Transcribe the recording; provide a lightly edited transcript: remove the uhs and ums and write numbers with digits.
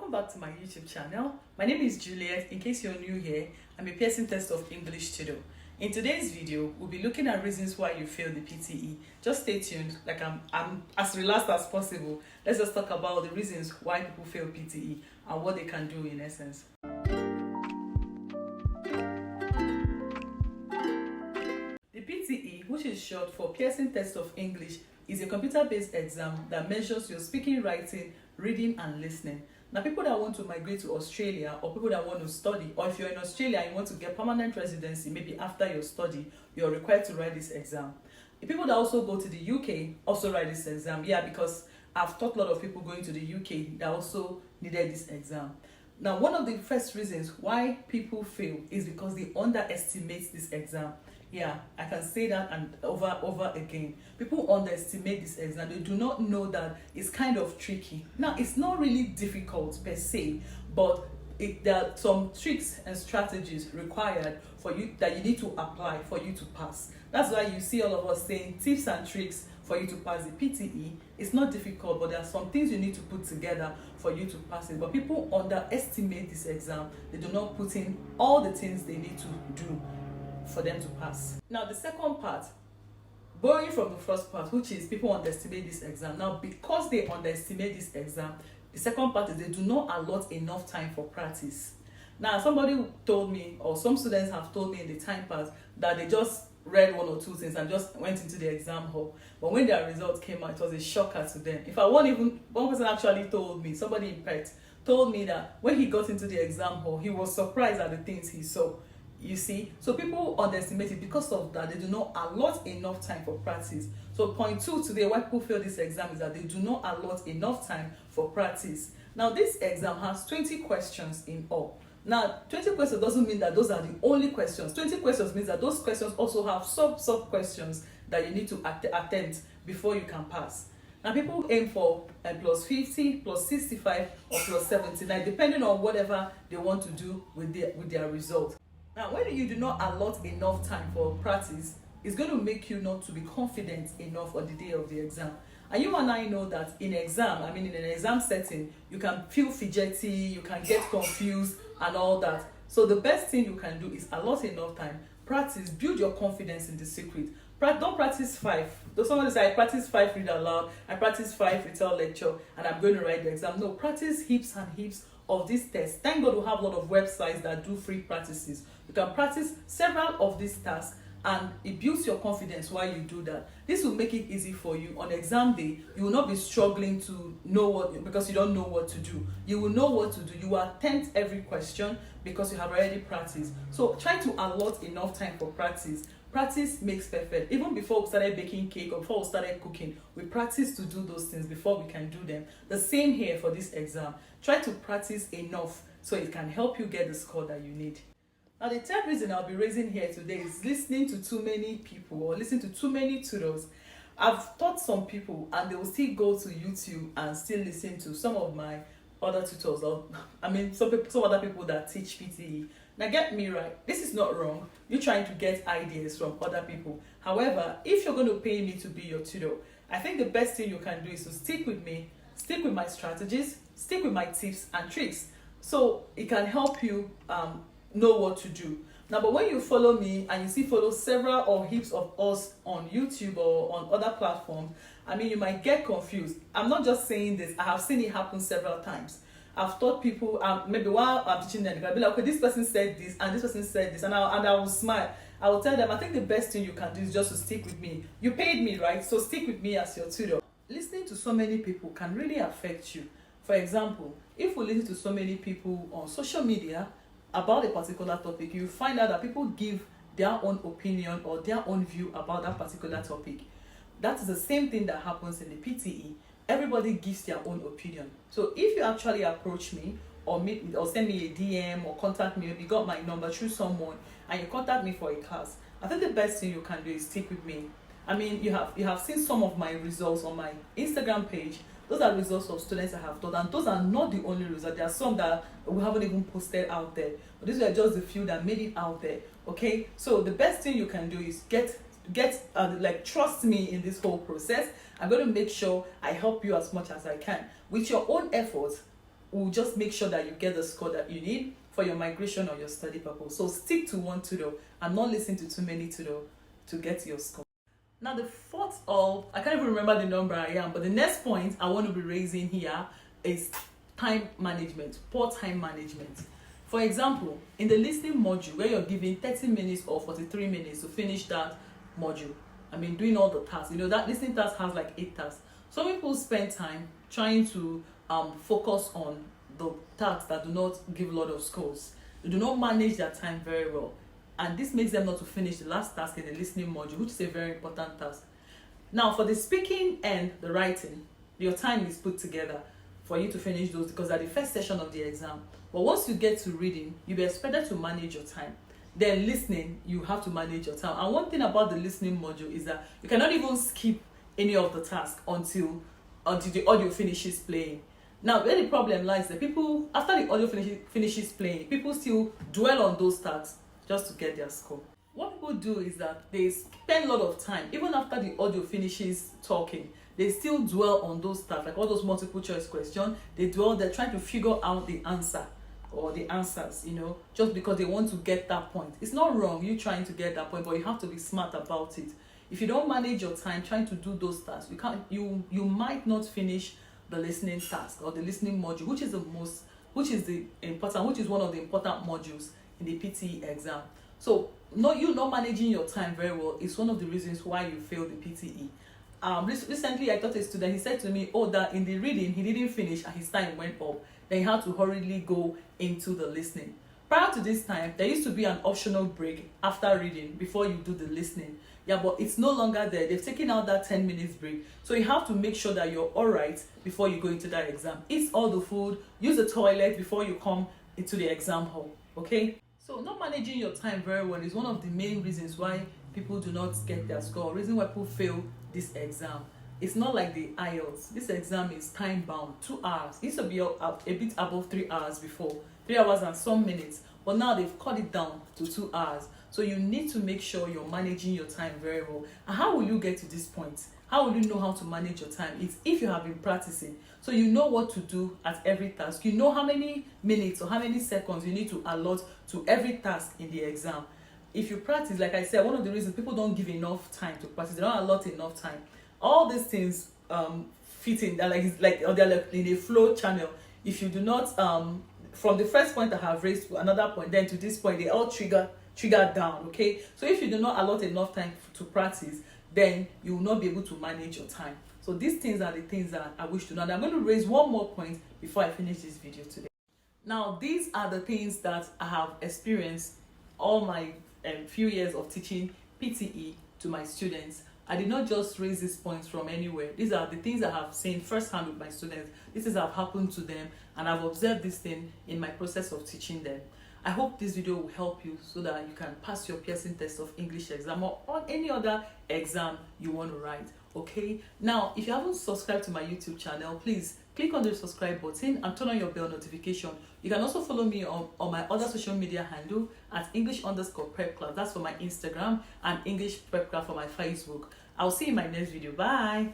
Welcome back to my YouTube channel. My name is Juliet. In case you're new here, I'm a Pearson Test of English tutor. In today's video, we'll be looking at reasons why you failed the PTE. Just stay tuned, like I'm as relaxed as possible. Let's just talk about the reasons why people fail PTE and what they can do in essence. The PTE, which is short for Pearson Test of English, is a computer-based exam that measures your speaking, writing, reading and listening. Now, people that want to migrate to Australia or people that want to study, or if you're in Australia and you want to get permanent residency, maybe after your study, you're required to write this exam. The people that also go to the UK also write this exam. Yeah, because I've taught a lot of people going to the UK that also needed this exam. Now, one of the first reasons why people fail is because they underestimate this exam. Yeah, I can say that and over again. People underestimate this exam. They do not know that it's kind of tricky. Now, it's not really difficult per se, but there are some tricks and strategies required for you that you need to apply for you to pass. That's why you see all of us saying tips and tricks for you to pass the PTE. It's not difficult, but there are some things you need to put together for you to pass it. But people underestimate this exam. They do not put in all the things they need to do for them to pass. Now, the second part, borrowing from the first part, which is people underestimate this exam. Now, because they underestimate this exam, the second part is they do not allot enough time for practice. Now, somebody told me, or some students have told me in the time past, that they just read one or two things and just went into the exam hall. But when their results came out, it was a shocker to them. In fact, one person actually told me, somebody in PET told me that when he got into the exam hall, he was surprised at the things he saw. You see, so people underestimate it because of that. They do not allot enough time for practice. So point 2 today, why people fail this exam is that they do not allot enough time for practice. Now, this exam has 20 questions in all. Now, 20 questions doesn't mean that those are the only questions. 20 questions means that those questions also have sub questions that you need to attempt before you can pass. Now, people aim for plus 50, plus 65, or plus 79, depending on whatever they want to do with their result. Now, when you do not allot enough time for practice, it's going to make you not to be confident enough on the day of the exam. And you and I know that in an exam setting, you can feel fidgety, you can get confused and all that. So the best thing you can do is allot enough time, practice, build your confidence in the secret. Don't practice 5. Though somebody say, I practice 5 read aloud, I practice 5 retell lecture, and I'm going to write the exam. No, practice heaps and heaps of these tests. Thank God we have a lot of websites that do free practices. You can practice several of these tasks and it builds your confidence while you do that. This will make it easy for you. On exam day, you will not be struggling to know because you don't know what to do. You will know what to do. You will attempt every question because you have already practiced. So try to allot enough time for practice. Practice makes perfect. Even before we started baking cake or before we started cooking, we practice to do those things before we can do them. The same here for this exam. Try to practice enough so it can help you get the score that you need. Now, the third reason I'll be raising here today is listening to too many people or listening to too many tutors. I've taught some people and they will still go to YouTube and still listen to some of my other tutors, or some other people that teach PTE. Now, get me right, this is not wrong. You're trying to get ideas from other people. However, if you're going to pay me to be your tutor, I think the best thing you can do is to stick with me, stick with my strategies, stick with my tips and tricks, so it can help you know what to do. Now, but when you follow me and you follow several or heaps of us on YouTube or on other platforms, you might get confused. I'm not just saying this. I have seen it happen several times. I've taught people, maybe while I'm teaching them, I'll be like, okay, this person said this and this person said this, and I will smile. I will tell them, I think the best thing you can do is just to stick with me. You paid me, right? So stick with me as your tutor. Listening to so many people can really affect you. For example, if we listen to so many people on social media about a particular topic, you find out that people give their own opinion or their own view about that particular topic. That is the same thing that happens in the PTE. Everybody gives their own opinion. So if you actually approach me or send me a DM or contact me, you got my number through someone and you contact me for a class, I think the best thing you can do is stick with me. You have seen some of my results on my Instagram page. Those are results of students I have taught, and those are not the only results. There are some that we haven't even posted out there, but these are just the few that made it out there. Okay, so the best thing you can do is trust me in this whole process. I'm going to make sure I help you as much as I can with your own efforts. will just make sure that you get the score that you need for your migration or your study purpose. So stick to one tutor and not listen to too many tutor to get your score. Now the fourth, or I can't even remember the number I am, but the next point I want to be raising here is time management, poor time management. For example, in the listening module where you're given 30 minutes or 43 minutes to finish that module, doing all the tasks, that listening task has like 8 tasks. Some people spend time trying to focus on the tasks that do not give a lot of scores. They do not manage their time very well, and this makes them not to finish the last task in the listening module, which is a very important task. Now for the speaking and the writing, your time is put together for you to finish those because they're the first session of the exam. But once you get to reading, you'll be expected to manage your time. Then listening, you have to manage your time. And one thing about the listening module is that you cannot even skip any of the tasks until the audio finishes playing. Now where the problem lies, the people, after the audio finishes playing, people still dwell on those tasks just to get their score. What people do is that they spend a lot of time, even after the audio finishes talking, they still dwell on those tasks, like all those multiple choice questions. They're trying to figure out the answer or the answers, just because they want to get that point. It's not wrong, you trying to get that point, but you have to be smart about it. If you don't manage your time trying to do those tasks, you might not finish the listening task or the listening module, which is one of the important modules in the PTE exam. So not managing your time very well is one of the reasons why you failed the PTE. Recently I taught a student, he said to me, that in the reading he didn't finish and his time went up. Then he had to hurriedly go into the listening. Prior to this time, there used to be an optional break after reading before you do the listening. Yeah, but it's no longer there. They've taken out that 10 minutes break. So you have to make sure that you're all right before you go into that exam. Eat all the food, use the toilet before you come into the exam hall, okay? So not managing your time very well is one of the main reasons why people do not get their score, reason why people fail this exam. It's not like the IELTS. This exam is time bound, 2 hours. It used to be a bit above 3 hours before, 3 hours and some minutes, but now they've cut it down to 2 hours. So you need to make sure you're managing your time very well. And how will you get to this point? How will you know how to manage your time? It's if you have been practicing. So you know what to do at every task. You know how many minutes or how many seconds you need to allot to every task in the exam. If you practice, like I said, one of the reasons people don't give enough time to practice, they don't allot enough time. All these things fit in, they're like in a flow channel. If you do not, from the first point I have raised to another point, then to this point, they all trigger down, okay? So if you do not allot enough time to practice, then you will not be able to manage your time. So these things are the things that I wish to know. And I'm going to raise one more point before I finish this video today. Now, these are the things that I have experienced all my few years of teaching PTE to my students. I did not just raise these points from anywhere. These are the things I have seen firsthand with my students. These things have happened to them, and I've observed this thing in my process of teaching them. I hope this video will help you so that you can pass your Pearson test of English exam or on any other exam you want to write, okay? Now, if you haven't subscribed to my YouTube channel, please click on the subscribe button and turn on your bell notification. You can also follow me on my other social media handle at English_prep class. That's for my Instagram, and English prep class for my Facebook. I'll see you in my next video. Bye.